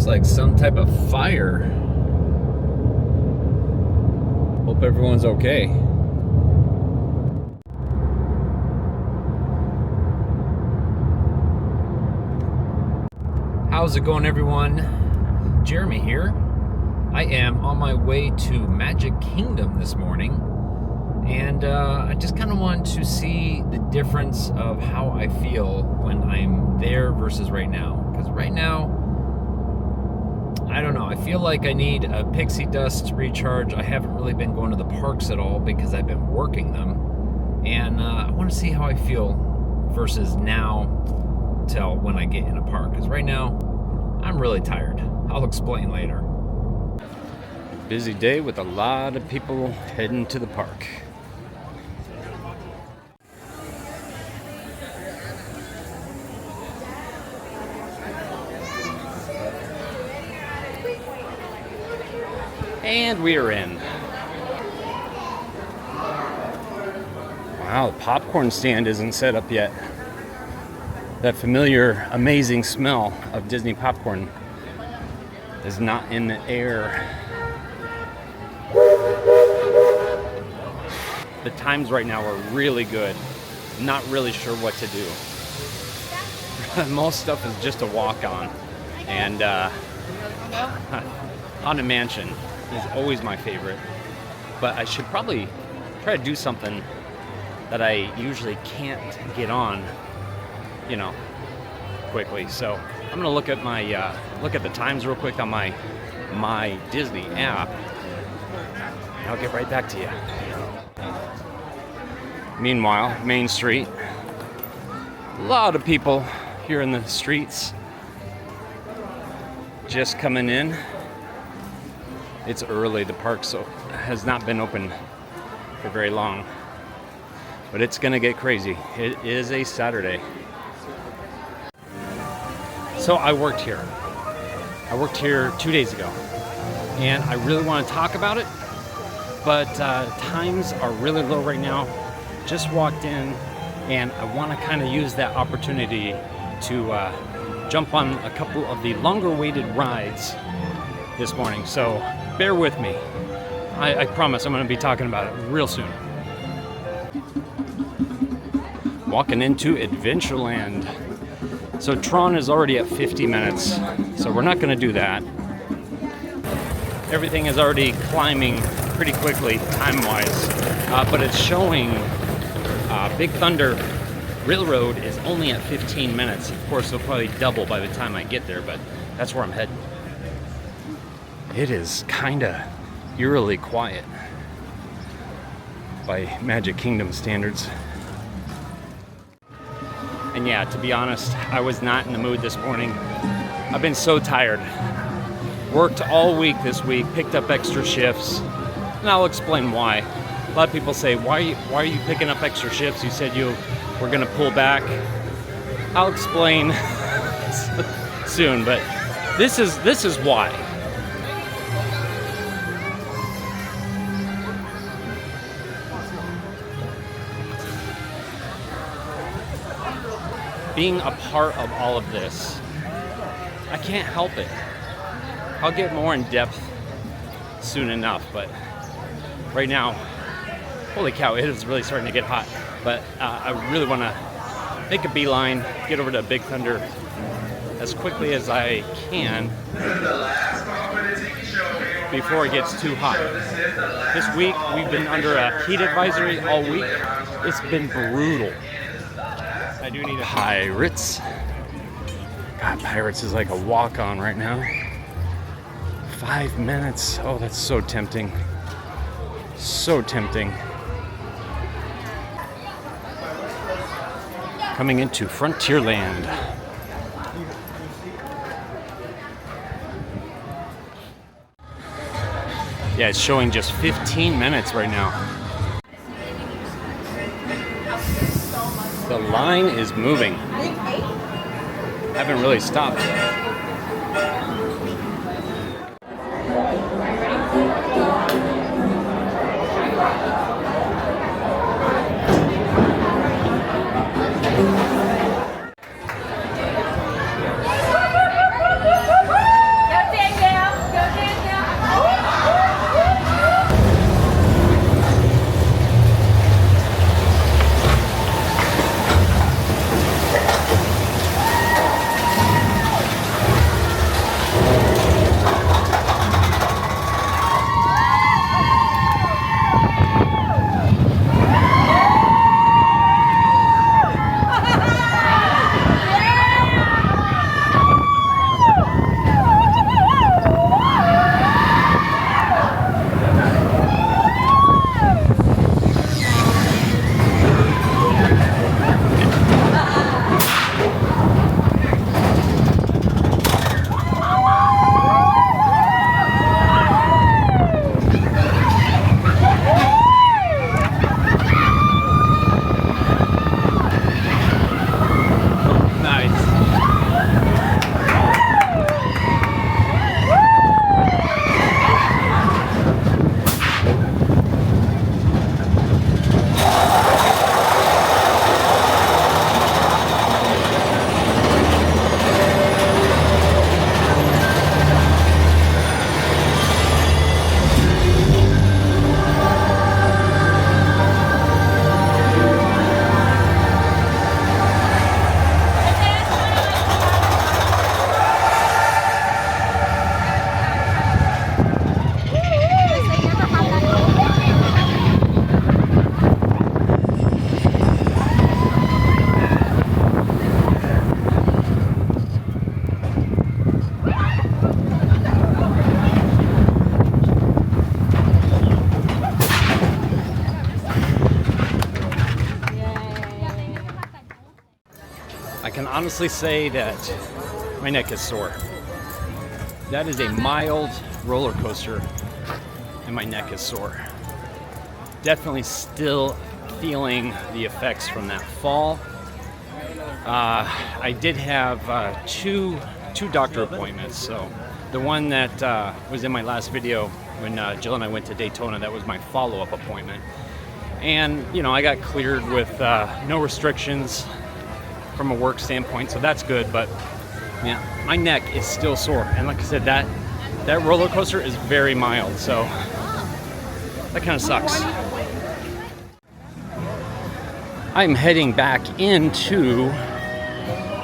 Looks like some type of fire. Hope everyone's okay. How's it going, everyone? Jeremy here. I am on my way to Magic Kingdom this morning, and I just kind of want to see the difference of how I feel when I'm there versus right now. Because right now, I don't know, I feel like I need a pixie dust recharge. I haven't really been going to the parks at all because I've been working them, and I want to see how I feel versus now till when I get in a park. Because right now, I'm really tired. I'll explain later. Busy day with a lot of people heading to the park. And we are in. Wow, the popcorn stand isn't set up yet. That familiar, amazing smell of Disney popcorn is not in the air. The times right now are really good. Not really sure what to do. Most stuff is just a walk-on. And Haunted Mansion is always my favorite. But I should probably try to do something that I usually can't get on, you know, quickly. So I'm gonna look at my look at the times real quick on my Disney app. And I'll get right back to you. Meanwhile, Main Street, a lot of people here in the streets just coming in. It's early. The park has not been open for very long, but it's gonna get crazy. It is a Saturday. So I worked here. I worked here 2 days ago, and I really want to talk about it, but times are really low right now. Just walked in, and I want to kind of use that opportunity to jump on a couple of the longer waited rides this morning. So bear with me. I promise I'm going to be talking about it real soon. Walking into Adventureland. So Tron is already at 50 minutes, so we're not going to do that. Everything is already climbing pretty quickly time-wise, but it's showing Big Thunder Railroad is only at 15 minutes. Of course, it'll probably double by the time I get there, but that's where I'm heading. It is kind of eerily quiet by Magic Kingdom standards. And yeah, to be honest, I was not in the mood this morning. I've been so tired. Worked all week this week, picked up extra shifts, and I'll explain why. A lot of people say, why are you picking up extra shifts? You said you were gonna pull back. I'll explain soon, but this is why. Being a part of all of this, I can't help it. I'll get more in depth soon enough, but right now, holy cow, it is really starting to get hot. But I really want to make a beeline, get over to Big Thunder as quickly as I can before it gets too hot. This week, we've been under a heat advisory all week. It's been brutal. I do need a Pirates. God, Pirates is like a walk-on right now. 5 minutes. Oh, that's so tempting. So tempting. Coming into Frontierland. Yeah, it's showing just 15 minutes right now. The line is moving. Haven't really stopped. honestly say that my neck is sore. That is a mild roller coaster, and my neck is sore. Definitely still feeling the effects from that fall. I did have two doctor appointments. So the one that was in my last video when Jill and I went to Daytona, that was my follow-up appointment. And, you know, I got cleared with no restrictions from a work standpoint, so that's good. But yeah, my neck is still sore. And like I said, that roller coaster is very mild, so that kind of sucks. I'm heading back into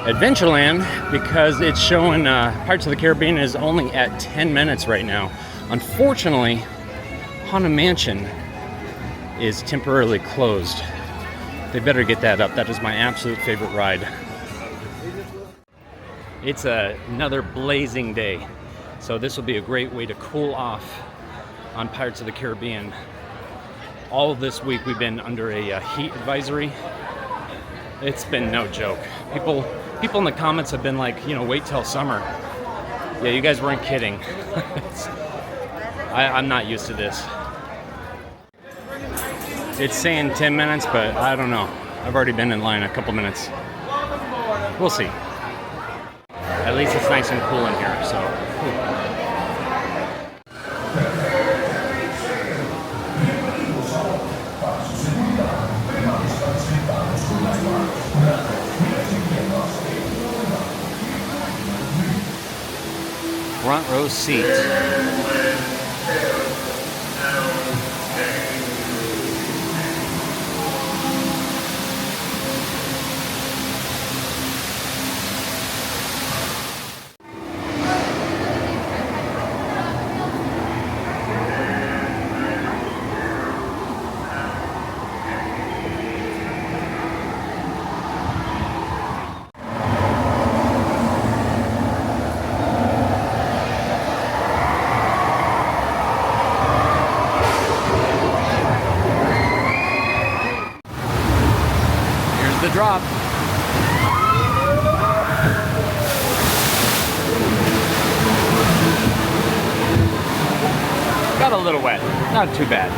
Adventureland because it's showing Pirates of the Caribbean is only at 10 minutes right now. Unfortunately, Haunted Mansion is temporarily closed. They better get that up. That is my absolute favorite ride. It's another blazing day, so this will be a great way to cool off on Pirates of the Caribbean. All this week we've been under a heat advisory. It's been no joke. People in the comments have been like, you know, wait till summer. Yeah, you guys weren't kidding. I'm not used to this. It's saying 10 minutes, but I don't know. I've already been in line a couple minutes. We'll see. At least it's nice and cool in here, so. Front row seat. The drop. Got a little wet, not too bad.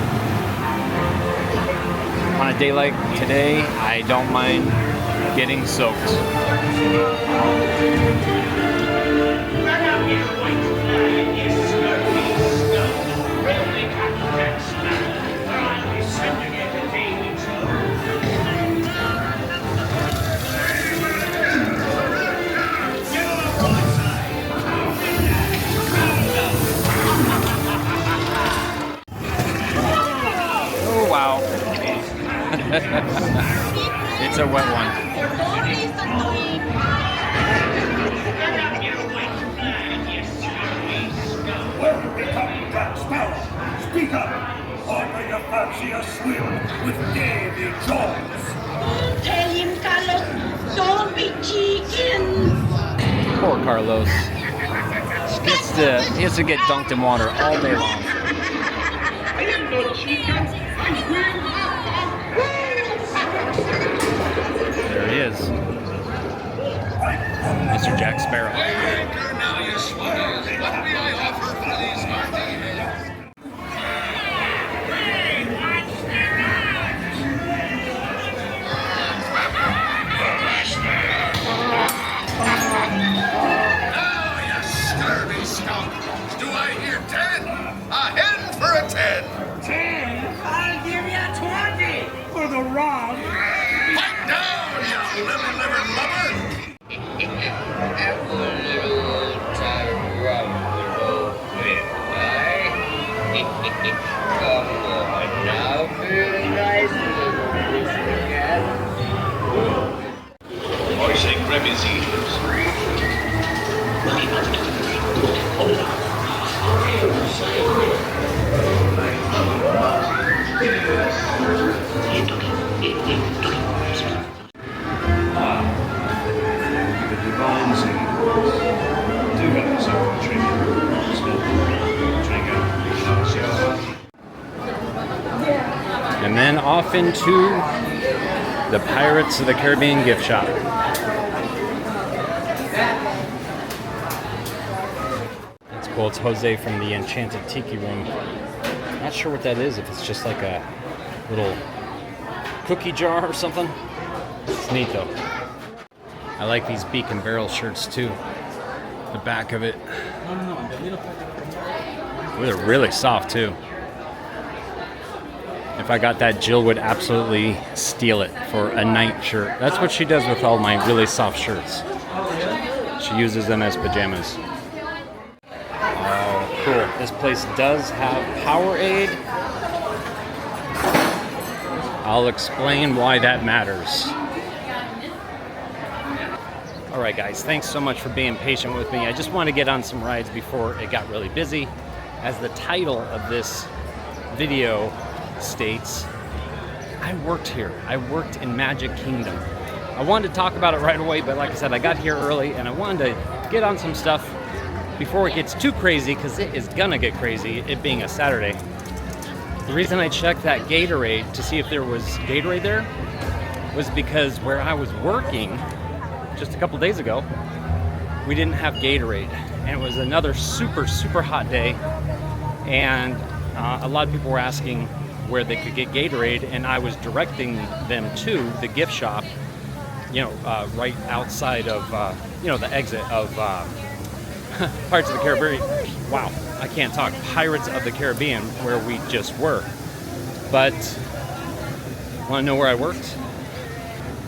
On a day like today, I don't mind getting soaked. Wow. It's a wet one. Speak up, or may you fancy a swim with Davy Jones. Tell him, Carlos, don't be cheeking. Poor Carlos. He has to get dunked in water all day long. There he is. Mr. Jack Sparrow. Now you swallows, what may I offer for these martinis? Now, you scurvy scoundrels, do I hear 10? A hen for a 10. 10? I'll give you 20 for the rod. Pipe down, you lily-livered lubber! Voicing Remisiers. The divine sequence. Do have yourself a trigger. And then off into the Pirates of the Caribbean gift shop. cool. It's Jose from the Enchanted Tiki Room. Not sure what that is, if it's just like a little cookie jar or something. It's neat though. I like these Beacon Barrel shirts too. The back of it. Ooh, they're really soft too. If I got that, Jill would absolutely steal it for a night shirt. That's what she does with all my really soft shirts. She uses them as pajamas. Oh, cool. This place does have Powerade. I'll explain why that matters. All right, guys, thanks so much for being patient with me. I just want to get on some rides before it got really busy. As the title of this video states, I worked here. I worked in Magic Kingdom. I wanted to talk about it right away, but like I said, I got here early and I wanted to get on some stuff before it gets too crazy, because it is gonna get crazy, it being a Saturday. The reason I checked that Gatorade to see if there was Gatorade there was because where I was working just a couple days ago, we didn't have Gatorade, and it was another super, super hot day, and a lot of people were asking where they could get Gatorade, and I was directing them to the gift shop, right outside of, the exit of Pirates of the Caribbean. Wow, I can't talk. Pirates of the Caribbean, where we just were. But, want to know where I worked?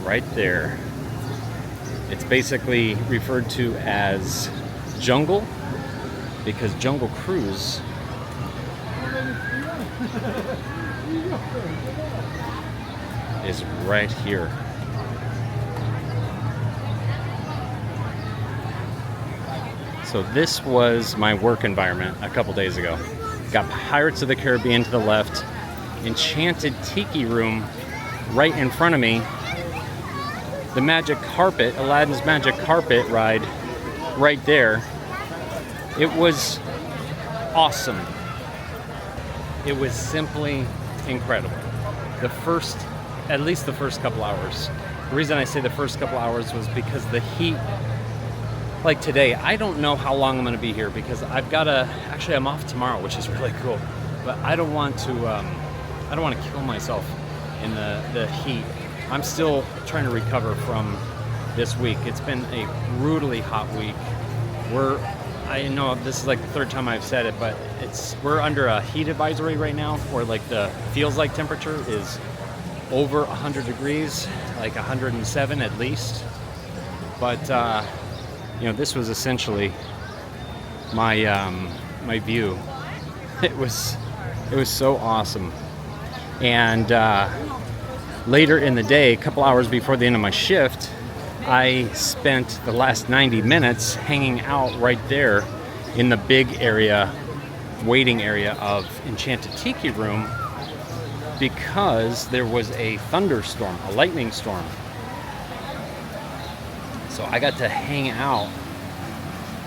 Right there. It's basically referred to as Jungle, because Jungle Cruise is right here. So this was my work environment a couple days ago. Got Pirates of the Caribbean to the left, Enchanted Tiki Room right in front of me, the Magic Carpet, Aladdin's Magic Carpet ride right there. It was awesome. It was simply incredible. At least the first couple hours. The reason I say the first couple hours was because the heat, like today, I don't know how long I'm gonna be here, because actually I'm off tomorrow, which is really cool. But I don't want to kill myself in the heat. I'm still trying to recover from this week. It's been a brutally hot week. I know this is like the third time I've said it, but we're under a heat advisory right now, where like the feels like temperature is over 100 degrees, like 107 at least. But this was essentially my view. It was so awesome. And later in the day, a couple hours before the end of my shift, I spent the last 90 minutes hanging out right there in the big area, waiting area of Enchanted Tiki Room, because there was a thunderstorm, a lightning storm. So I got to hang out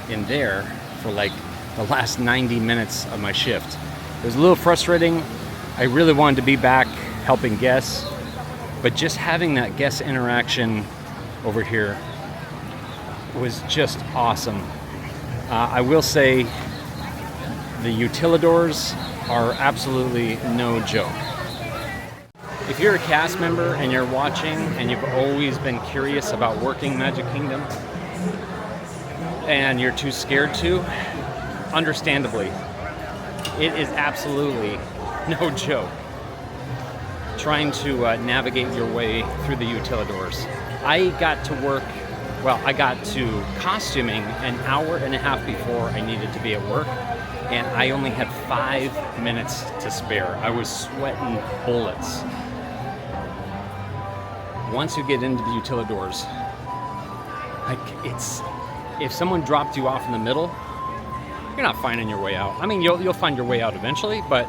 in there for like the last 90 minutes of my shift. It was a little frustrating. I really wanted to be back helping guests, but just having that guest interaction over here was just awesome. I will say the Utilidors are absolutely no joke. If you're a cast member and you're watching and you've always been curious about working Magic Kingdom and you're too scared to, understandably, it is absolutely no joke trying to navigate your way through the Utilidors. I got to costuming an hour and a half before I needed to be at work, and I only had 5 minutes to spare. I was sweating bullets. Once you get into the Utilidors, if someone dropped you off in the middle, you're not finding your way out. I mean, you'll find your way out eventually, but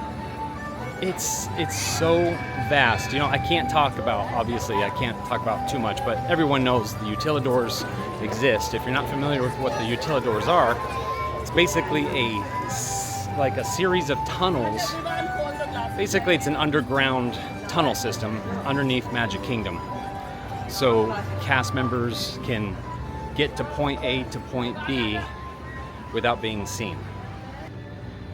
it's so vast. I can't talk about too much, but everyone knows the Utilidors exist. If you're not familiar with what the Utilidors are, it's basically a series of tunnels. Basically, it's an underground tunnel system underneath Magic Kingdom. So cast members can get to point A to point B without being seen.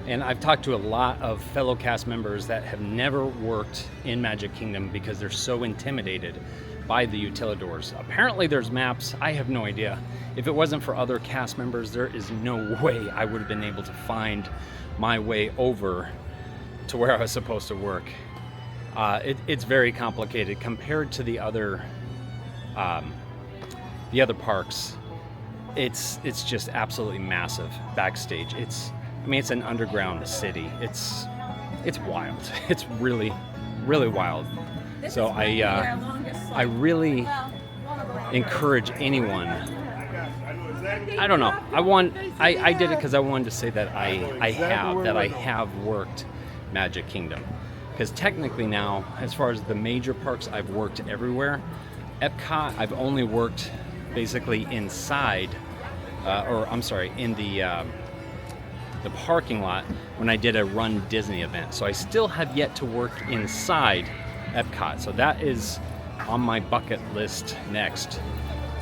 And I've talked to a lot of fellow cast members that have never worked in Magic Kingdom because they're so intimidated by the Utilidors. Apparently there's maps, I have no idea. If it wasn't for other cast members, there is no way I would have been able to find my way over to where I was supposed to work. It's very complicated compared to the other parks. It's just absolutely massive backstage. It's an underground city. It's wild. It's really, really wild. So I really encourage anyone. I don't know. I did it because I wanted to say that I have worked Magic Kingdom. Because technically now, as far as the major parks, I've worked everywhere. Epcot, I've only worked basically inside, in the parking lot when I did a Run Disney event. So I still have yet to work inside Epcot. So that is on my bucket list next.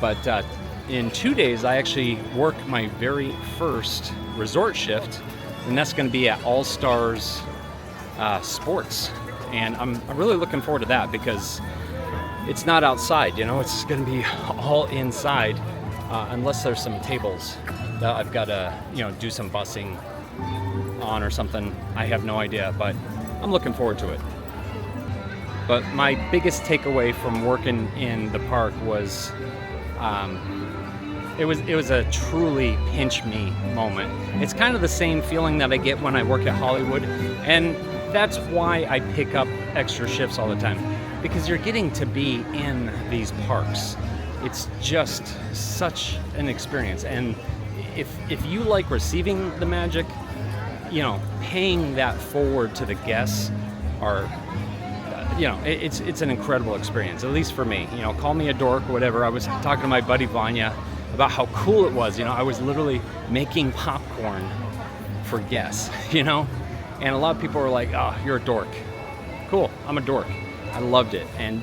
But in 2 days, I actually work my very first resort shift, and that's going to be at All Stars Sports. And I'm really looking forward to that because it's not outside, it's going to be all inside, unless there's some tables that I've got to, do some bussing on or something. I have no idea, but I'm looking forward to it. But my biggest takeaway from working in the park was, it was a truly pinch me moment. It's kind of the same feeling that I get when I work at Hollywood, and that's why I pick up extra shifts all the time, because you're getting to be in these parks. It's just such an experience, and if you like receiving the magic, paying that forward to the guests are, it's an incredible experience, at least for me. Call me a dork or whatever. I was talking to my buddy Vanya about how cool it was. I was literally making popcorn for guests, and a lot of people were like, "Oh, you're a dork." Cool, I'm a dork. I loved it, and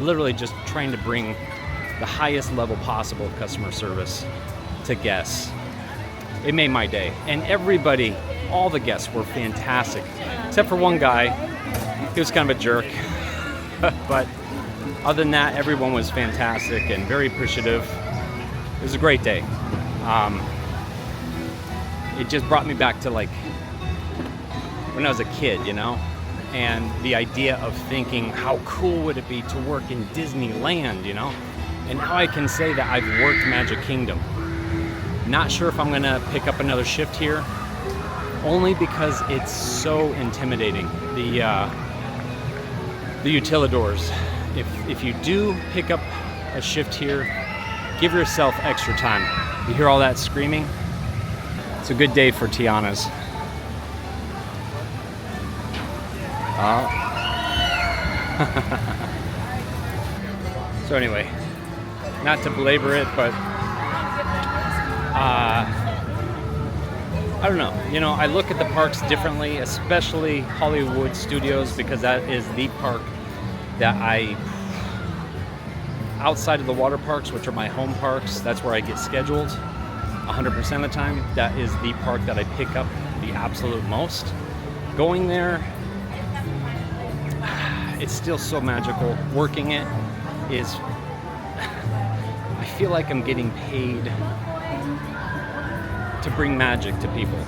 literally just trying to bring the highest level possible of customer service to guests. It made my day, and everybody, all the guests were fantastic, except for one guy. He was kind of a jerk, but other than that, everyone was fantastic and very appreciative. It was a great day. It just brought me back to like when I was a kid, and the idea of thinking how cool would it be to work in Disneyland, and now I can say that I've worked Magic Kingdom. Not sure if I'm gonna pick up another shift here, only because it's so intimidating. The Utilidors. If you do pick up a shift here, give yourself extra time. You hear all that screaming? It's a good day for Tiana's. So anyway, not to belabor it, but I don't know. I look at the parks differently, especially Hollywood Studios, because that is the park that outside of the water parks, which are my home parks, that's where I get scheduled 100% of the time. That is the park that I pick up the absolute most. Going there, it's still so magical. Working it is, I feel like I'm getting paid to bring magic to people,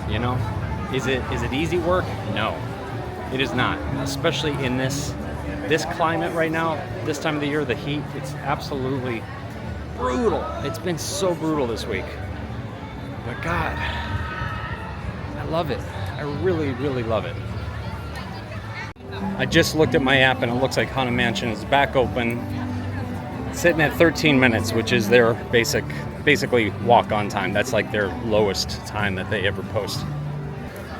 Is it easy work? No, it is not. Especially in this climate right now, this time of the year, the heat, it's absolutely brutal. It's been so brutal this week. But God, I love it. I really, really love it. I just looked at my app and it looks like Haunted Mansion is back open, sitting at 13 minutes, which is their basically walk-on time. That's like their lowest time that they ever post.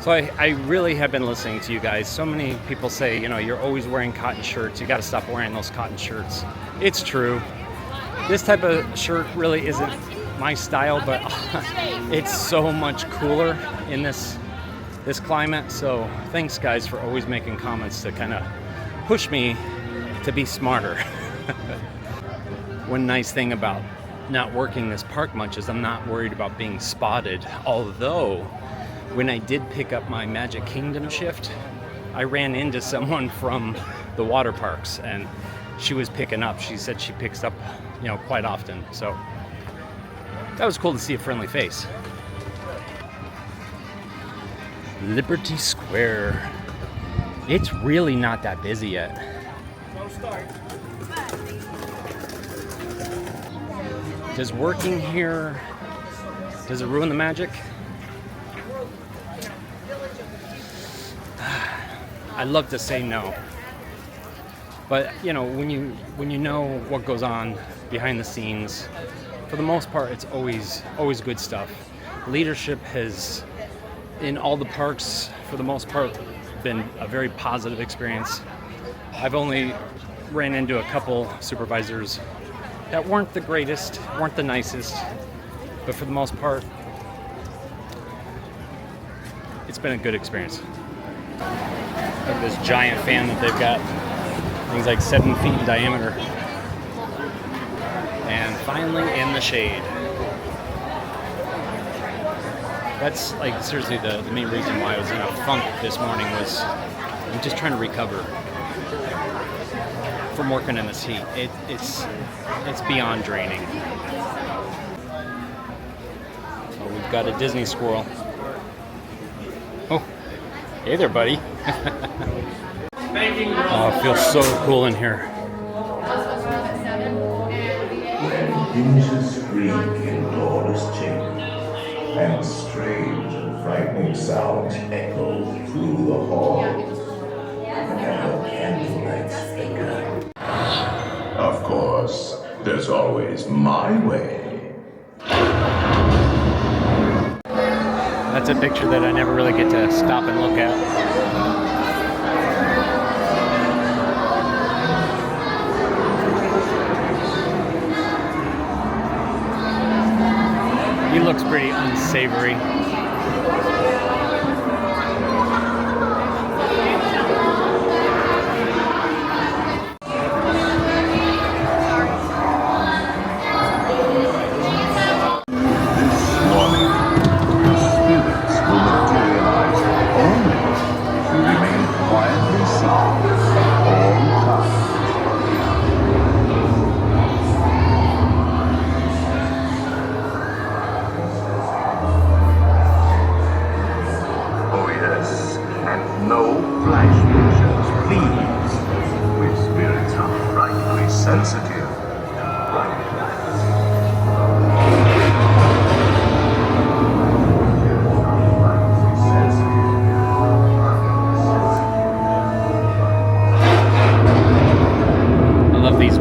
So I really have been listening to you guys. So many people say, you're always wearing cotton shirts. You got to stop wearing those cotton shirts. It's true. This type of shirt really isn't my style, but it's so much cooler in this climate. So thanks guys for always making comments to kind of push me to be smarter. One nice thing about not working this park much is I'm not worried about being spotted, although when I did pick up my Magic Kingdom shift, I ran into someone from the water parks, and she was picking up. She said she picks up, quite often. So that was cool to see a friendly face. Liberty Square. It's really not that busy yet. Does working here, does it ruin the magic? I'd love to say no. But when you know what goes on behind the scenes, for the most part, it's always good stuff. Leadership has, in all the parks, for the most part, been a very positive experience. I've only ran into a couple supervisors that weren't the greatest, weren't the nicest, but for the most part, it's been a good experience. Look at this giant fan that they've got. Things like 7 feet in diameter. And finally in the shade. That's like seriously the main reason why I was in a funk this morning was I'm just trying to recover from working in this heat. It's beyond draining. Oh, we've got a Disney squirrel. Oh, hey there, buddy. Oh, it feels so cool in here. Hinges creak in doorless chambers, and strange and frightening sounds echo through the halls. Whenever candlelights flicker. Of course, there's always my way. That's a picture that I never really get to stop and look at. He looks pretty unsavory.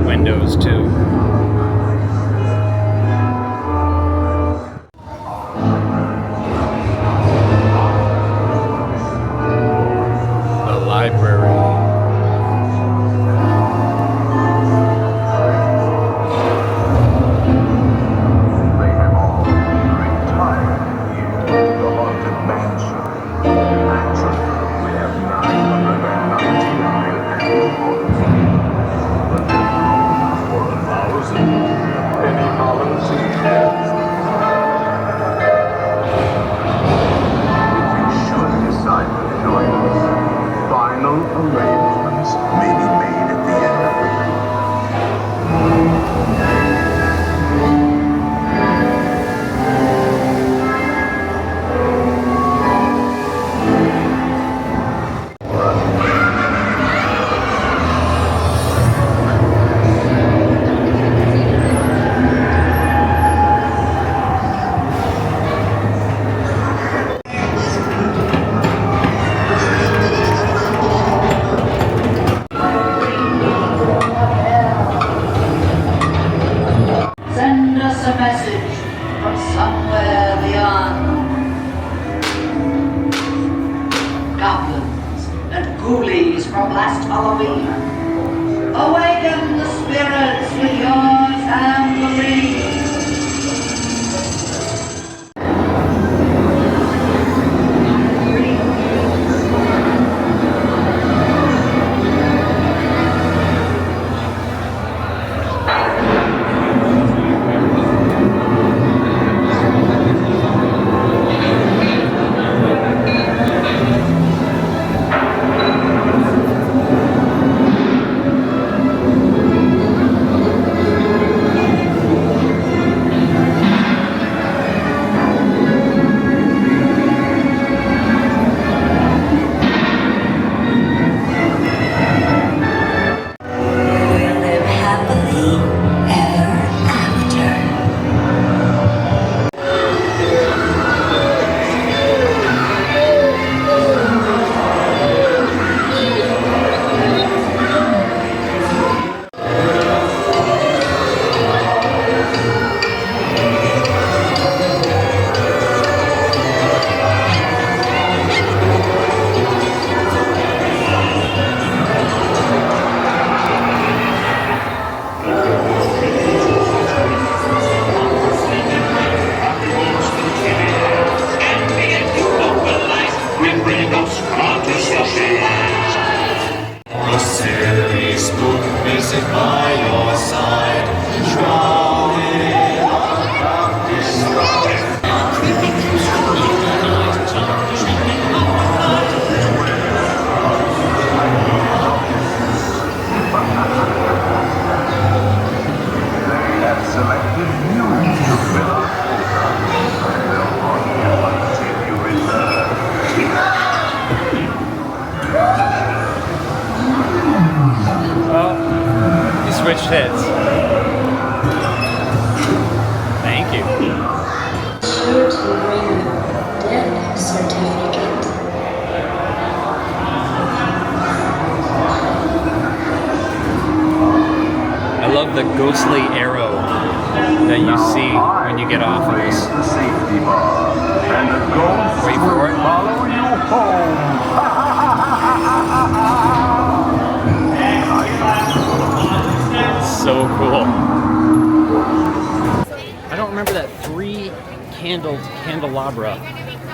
Windows too. The library. They have all retired here, the haunted mansion. Actually, we have 999 animals. Any volunteers? If you should decide to join us, final arrangements may be made at the end. Send us a message from somewhere beyond. Goblins and ghoulies from last Halloween. Awaken the spirits with your tambourine. fits. Thank you. Sure to bring a death certificate. I love the ghostly arrow that you see when you get off of this. The safety bar, and the ghost Wait for it. follow you home. So cool. I don't remember that 3-candled candelabra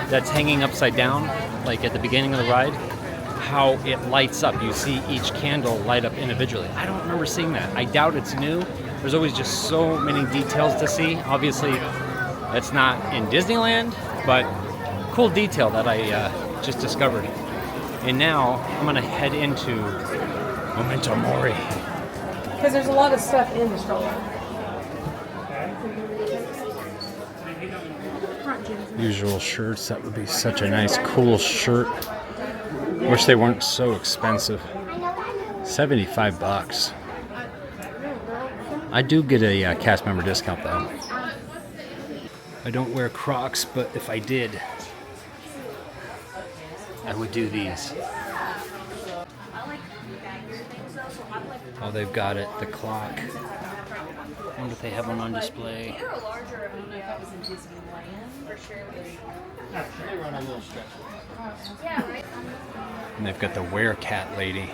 that's hanging upside down, like at the beginning of the ride, how it lights up. You see each candle light up individually. I don't remember seeing that. I doubt it's new. There's always just so many details to see. Obviously, that's not in Disneyland, but cool detail that I just discovered. And now I'm gonna head into Memento Mori. Because there's a lot of stuff in the stroller. Usual shirts, that would be such a nice, cool shirt. Wish they weren't so expensive. 75 bucks. I do get a cast member discount though. I don't wear Crocs, but if I did, I would do these. Oh, they've got it, the clock. I wonder if they have one on display. And they've got the Werecat lady.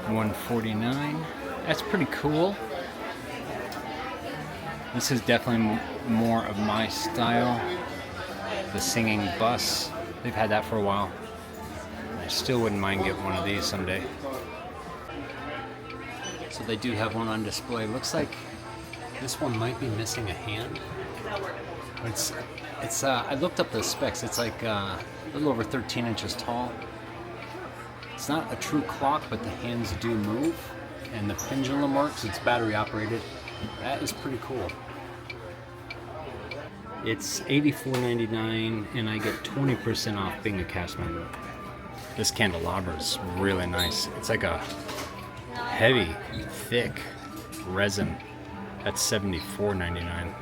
$149. That's pretty cool. This is definitely more of my style. The singing bus. They've had that for a while. I still wouldn't mind getting one of these someday. So they do have one on display. Looks like this one might be missing a hand. But it's I looked up the specs. It's like a little over 13 inches tall. It's not a true clock, but the hands do move, and the pendulum works. It's battery operated. That is pretty cool. It's $84.99, and I get 20% off being a cast member. This candelabra is really nice. It's like a heavy, thick resin. That's $74.99.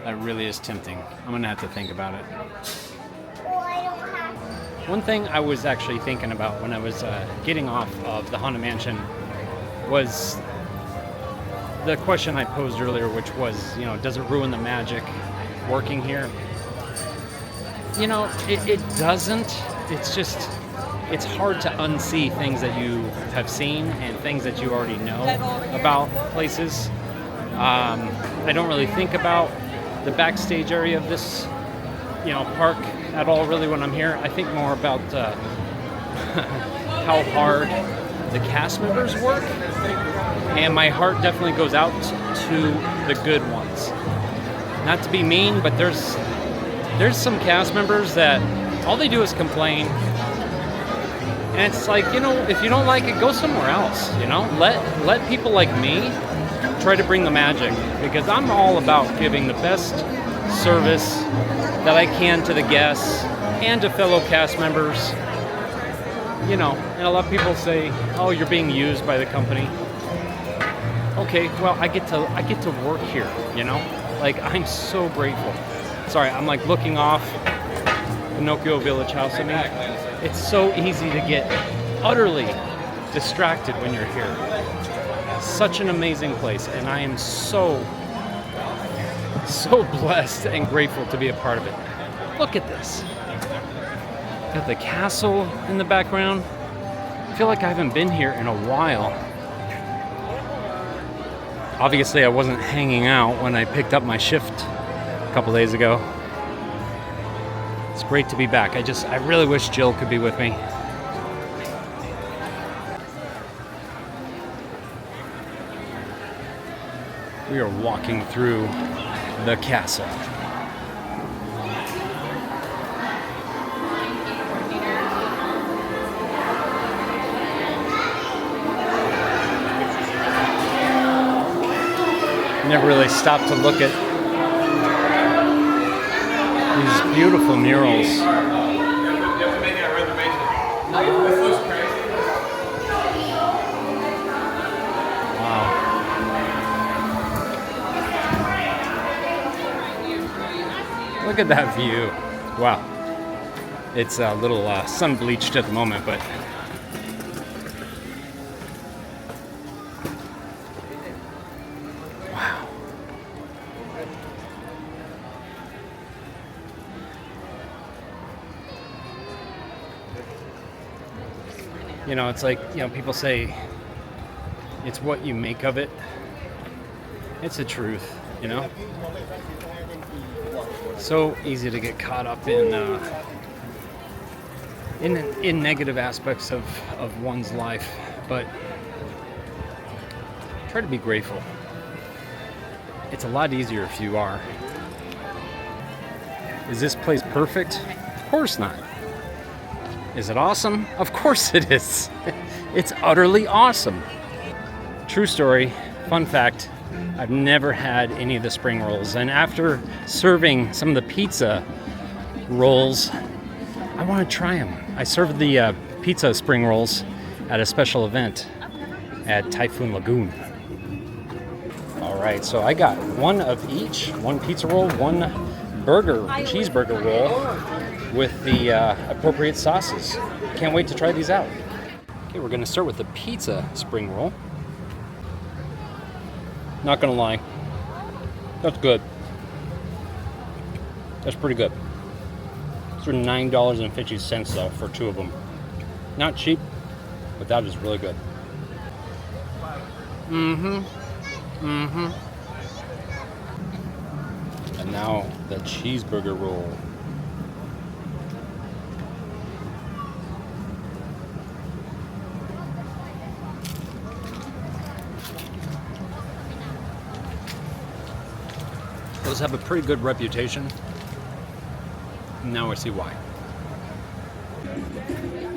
That really is tempting. I'm gonna have to think about it. One thing I was actually thinking about when I was getting off of the Haunted Mansion was the question I posed earlier, which was, does it ruin the magic working here? It doesn't. It's just, it's hard to unsee things that you have seen and things that you already know about places. I don't really think about the backstage area of this, park at all really when I'm here. I think more about how hard the cast members work, and my heart definitely goes out to the good ones. Not to be mean, but there's some cast members that all they do is complain, and it's like, if you don't like it, go somewhere else. Let people like me try to bring the magic, because I'm all about giving the best service that I can to the guests and to fellow cast members. And a lot of people say, "Oh, you're being used by the company." Okay, well, I get to work here. Like, I'm so grateful. Sorry, I'm like looking off Pinocchio Village House. I mean, it's so easy to get utterly distracted when you're here. Such an amazing place, and I am so blessed and grateful to be a part of it. Look at this. Got the castle in the background. I feel like I haven't been here in a while. Obviously, I wasn't hanging out when I picked up my shift a couple days ago. It's great to be back. I really wish Jill could be with me. We are walking through the castle. Never really stopped to look at these beautiful murals. Wow. Look at that view. Wow. It's a little sun bleached at the moment, but wow. You know, it's like, you know, people say it's what you make of it. It's the truth, you know? So easy to get caught up in negative aspects of one's life, but try to be grateful. It's a lot easier if you are. Is this place perfect? Of course not. Is it awesome? Of course it is. It's utterly awesome. True story, fun fact, I've never had any of the spring rolls, and after serving some of the pizza rolls, I want to try them. I served the pizza spring rolls at a special event at Typhoon Lagoon. All right, so I got one of each, one pizza roll, one cheeseburger roll with the appropriate sauces. Can't wait to try these out. Okay, we're gonna start with the pizza spring roll. Not gonna lie, that's good. That's pretty good. It's for $9.50 though for two of them. Not cheap, but that is really good. And now the cheeseburger roll. Those have a pretty good reputation. Now I see why.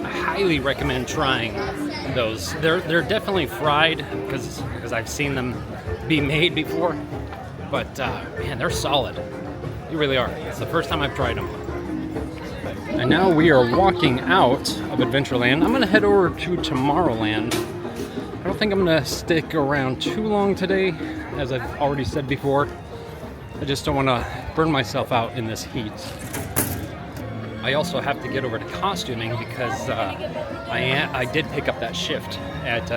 I highly recommend trying those. They're definitely fried because I've seen them be made before. But man, they're solid. They really are. It's the first time I've tried them. And now we are walking out of Adventureland. I'm gonna head over to Tomorrowland. I don't think I'm gonna stick around too long today, as I've already said before. I just don't want to burn myself out in this heat. I also have to get over to costuming because I did pick up that shift at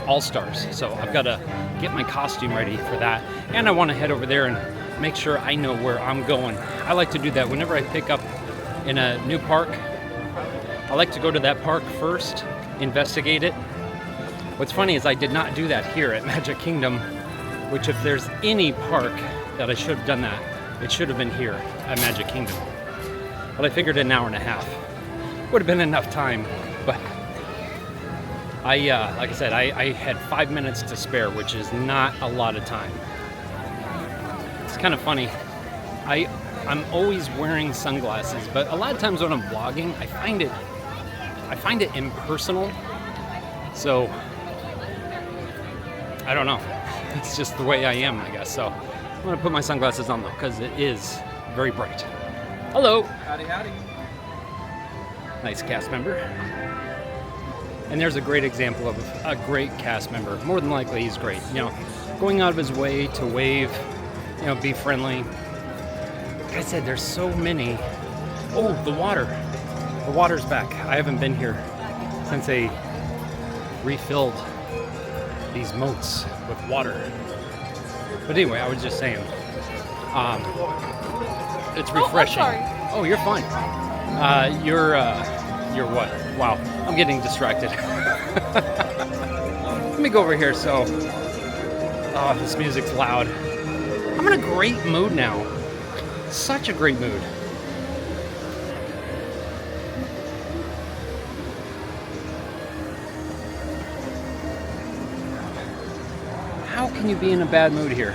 All Stars, so I've got to get my costume ready for that, and I want to head over there and make sure I know where I'm going. I like to do that whenever I pick up in a new park. I like to go to that park first, investigate it. What's funny is I did not do that here at Magic Kingdom, which if there's any park that I should have done that, it should have been here at Magic Kingdom. But I figured an hour and a half would have been enough time. But like I said, I had 5 minutes to spare, which is not a lot of time. It's kind of funny. I'm always wearing sunglasses, but a lot of times when I'm vlogging, I find it impersonal. So I don't know. It's just the way I am, I guess. So I'm gonna put my sunglasses on though, because it is very bright. Hello. Howdy, howdy. Nice cast member. And there's a great example of a great cast member. More than likely, he's great. You know, going out of his way to wave, you know, be friendly. Like I said, there's so many. Oh, the water. The water's back. I haven't been here since they refilled these moats with water. But anyway, I was just saying, it's refreshing. Oh, I'm sorry. Oh, you're fine. You're what? Wow, I'm getting distracted. Let me go over here. So, oh, this music's loud. I'm in a great mood now. Such a great mood. How can you be in a bad mood here?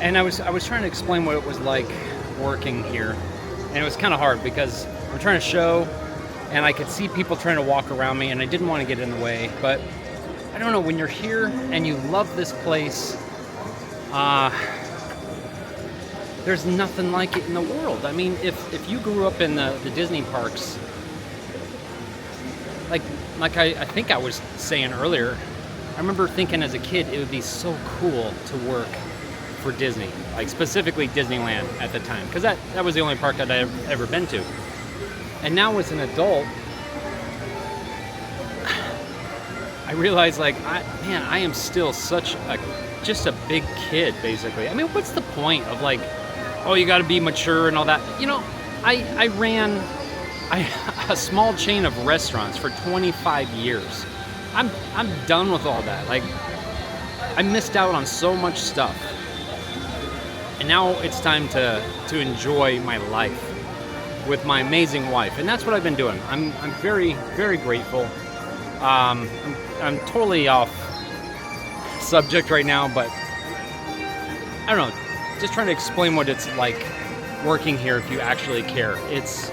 And I was trying to explain what it was like working here, and it was kind of hard because I'm trying to show, and I could see people trying to walk around me, and I didn't want to get in the way. But I don't know, when you're here and you love this place, there's nothing like it in the world. I mean, if you grew up in the Disney parks, like I think I was saying earlier, I remember thinking as a kid it would be so cool to work for Disney, like specifically Disneyland at the time, because that was the only park that I've ever been to. And now as an adult, I realize like, I am still just a big kid, basically. I mean, what's the point of like, oh, you got to be mature and all that? You know, I ran a small chain of restaurants for 25 years. I'm done with all that. Like, I missed out on so much stuff. And now it's time to enjoy my life with my amazing wife. And that's what I've been doing. I'm very, very grateful. I'm totally off subject right now, but I don't know, just trying to explain what it's like working here if you actually care. It's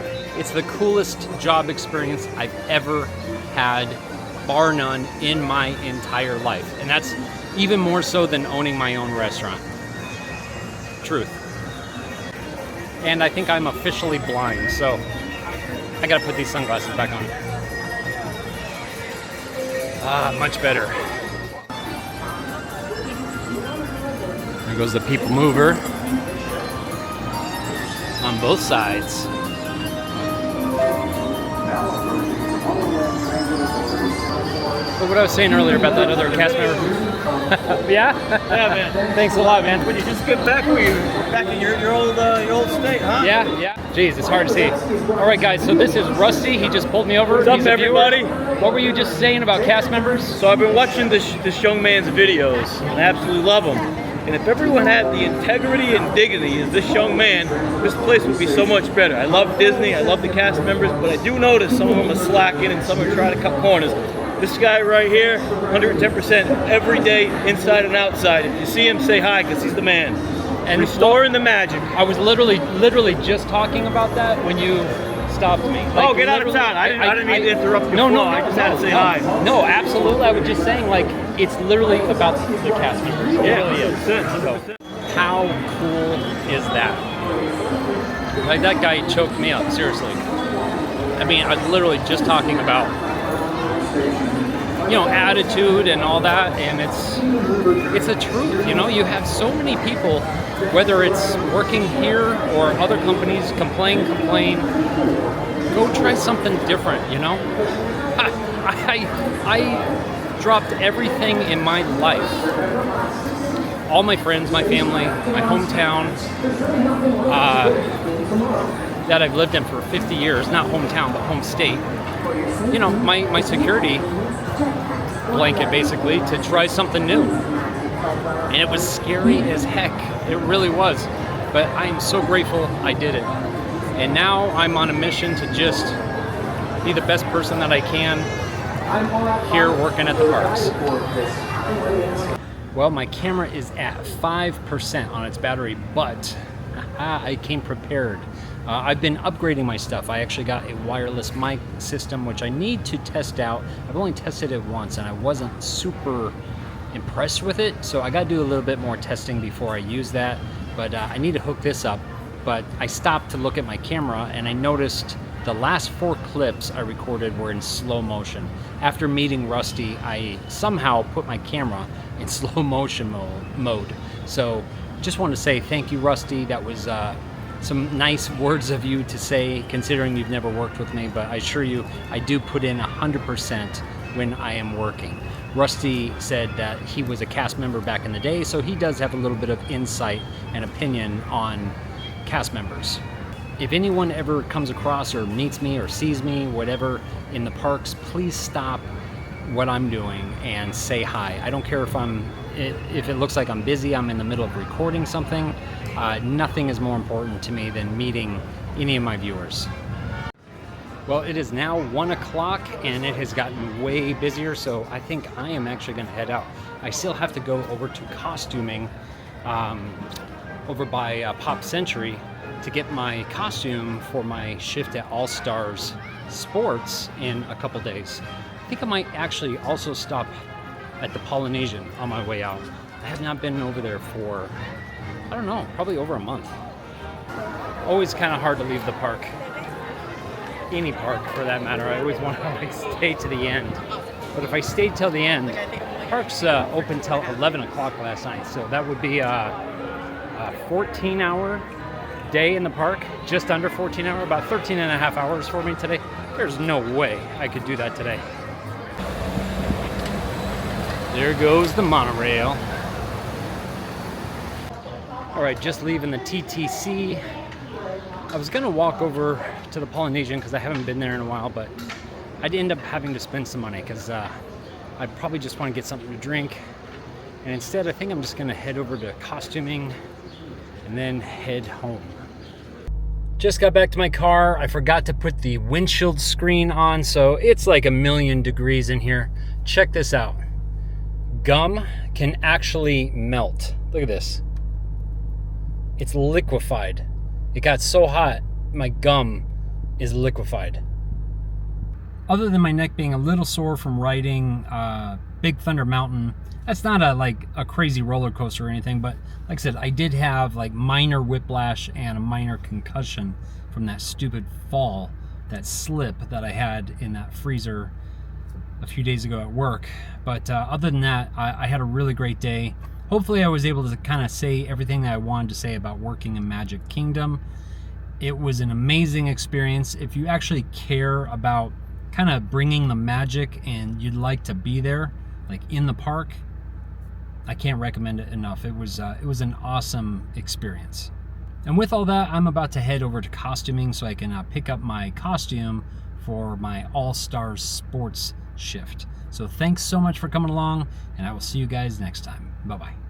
the coolest job experience I've ever had, bar none, in my entire life. And that's even more so than owning my own restaurant. Truth. And I think I'm officially blind, so I gotta put these sunglasses back on. Much better. There goes the people mover on both sides. But what I was saying earlier about that other cast member. Yeah? Yeah, man. Thanks a lot, man. When you just get back where you back in your old state, huh? Yeah. Jeez, it's hard to see. All right, guys. So this is Rusty. He just pulled me over. What's up, He's a viewer. everybody? What were you just saying about cast members? So I've been watching this young man's videos, and I absolutely love him. And if everyone had the integrity and dignity as this young man, this place would be so much better. I love Disney, I love the cast members, but I do notice some of them are slacking and some are trying to cut corners. This guy right here, 110% every day, inside and outside. If you see him, say hi, because he's the man. And restoring the magic. I was literally just talking about that when you stopped me. Like, oh, get out of town. I didn't mean to interrupt your flow. I just had to say hi. No, absolutely. I was just saying, like, it's literally about the cast members. It really is. 100%. How cool is that? Like, that guy choked me up, seriously. I mean, I was literally just talking about, you know, attitude and all that, and it's the truth. You know, you have so many people, whether it's working here or other companies, complain. Go try something different, you know? I dropped everything in my life. All my friends, my family, my hometown, that I've lived in for 50 years, not hometown, but home state. You know, my security blanket, basically, to try something new. And it was scary as heck. It really was. But I am so grateful I did it. And now I'm on a mission to just be the best person that I can here working at the parks. Well, my camera is at 5% on its battery, but I came prepared. I've been upgrading my stuff. I actually got a wireless mic system, which I need to test out. I've only tested it once, and I wasn't super impressed with it, so I got to do a little bit more testing before I use that. But I need to hook this up. But I stopped to look at my camera, and I noticed the last 4 clips I recorded were in slow motion. After meeting Rusty, I somehow put my camera in slow motion mode. So just wanted to say thank you, Rusty. That was some nice words of you to say, considering you've never worked with me, but I assure you, I do put in 100% when I am working. Rusty said that he was a cast member back in the day, so he does have a little bit of insight and opinion on cast members. If anyone ever comes across or meets me or sees me, whatever, in the parks, please stop what I'm doing and say hi. I don't care if it looks like I'm busy, I'm in the middle of recording something. Nothing is more important to me than meeting any of my viewers. Well, it is now 1 o'clock and it has gotten way busier, so I think I am actually going to head out. I still have to go over to costuming over by Pop Century to get my costume for my shift at All Stars Sports in a couple days. I think I might actually also stop at the Polynesian on my way out. I have not been over there for, I don't know, probably over a month. Always kind of hard to leave the park. Any park for that matter. I always want to like stay to the end. But if I stayed till the end, park's open till 11 o'clock last night, so that would be a 14-hour day in the park, just under 14 hour, about 13 and a half hours for me today. There's no way I could do that today. There goes the monorail. All right, just leaving the TTC. I was gonna walk over to the Polynesian because I haven't been there in a while, but I'd end up having to spend some money because I'd probably just want to get something to drink. And instead, I think I'm just gonna head over to costuming and then head home. Just got back to my car. I forgot to put the windshield screen on, so it's like 1,000,000 degrees in here. Check this out. Gum can actually melt. Look at this. It's liquefied. It got so hot, my gum is liquefied. Other than my neck being a little sore from riding Big Thunder Mountain, that's not a crazy roller coaster or anything, but like I said, I did have like minor whiplash and a minor concussion from that stupid fall, that slip that I had in that freezer a few days ago at work. But other than that, I had a really great day. Hopefully I was able to kind of say everything that I wanted to say about working in Magic Kingdom. It was an amazing experience. If you actually care about kind of bringing the magic and you'd like to be there, like in the park, I can't recommend it enough. It was an awesome experience. And with all that, I'm about to head over to costuming so I can pick up my costume for my All-Stars Sports shift. So thanks so much for coming along, and I will see you guys next time. Bye-bye.